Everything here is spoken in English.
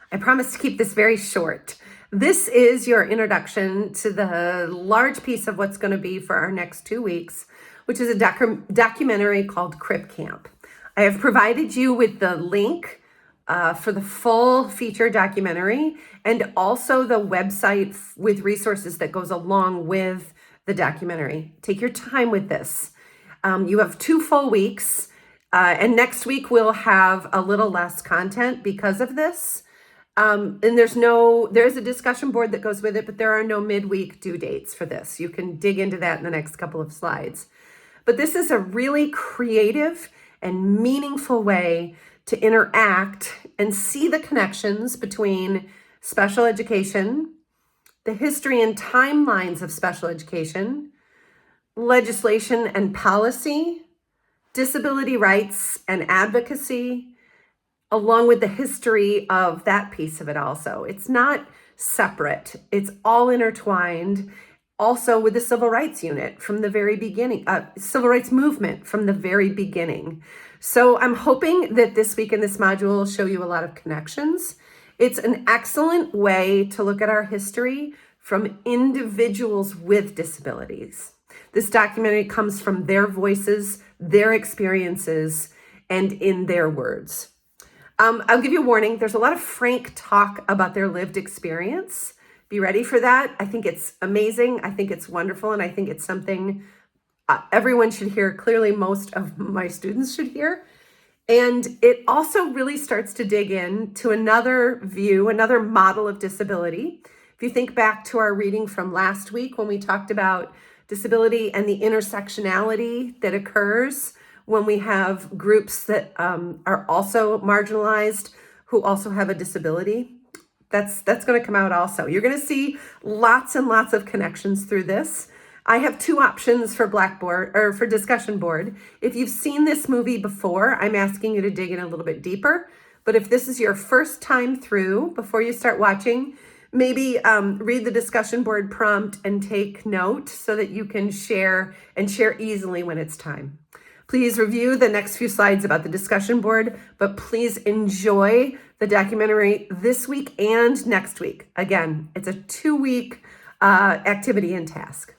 I promise to keep this very short. This is your introduction to the large piece of what's going to be for our next 2 weeks, which is a documentary called Crip Camp. I have provided you with the link for the full feature documentary and also the website with resources that goes along with the documentary. Take your time with this. You have 2 full weeks, and next week we'll have a little less content because of this. And there's a discussion board that goes with it, but there are no midweek due dates for this. You can dig into that in the next couple of slides. But this is a really creative and meaningful way to interact and see the connections between special education, the history and timelines of special education, legislation and policy, disability rights and advocacy, along with the history of that piece of it also. It's not separate. It's all intertwined. Also with the civil rights unit from the very beginning, civil rights movement from the very beginning. So I'm hoping that this week in this module will show you a lot of connections. It's an excellent way to look at our history from individuals with disabilities. This documentary comes from their voices, their experiences, and in their words. I'll give you a warning. There's a lot of frank talk about their lived experience. Be ready for that. I think it's amazing. I think it's wonderful. And I think it's something everyone should hear. Clearly, most of my students should hear. And it also really starts to dig in to another view, another model of disability. If you think back to our reading from last week when we talked about disability and the intersectionality that occurs when we have groups that are also marginalized who also have a disability, that's going to come out also. You're going to see lots and lots of connections through this. I have 2 options for Blackboard or for discussion board. If you've seen this movie before, I'm asking you to dig in a little bit deeper. But if this is your first time through, before you start watching, maybe read the discussion board prompt and take note so that you can share and share easily when it's time. Please review the next few slides about the discussion board, but please enjoy the documentary this week and next week. Again, it's a 2-week activity and task.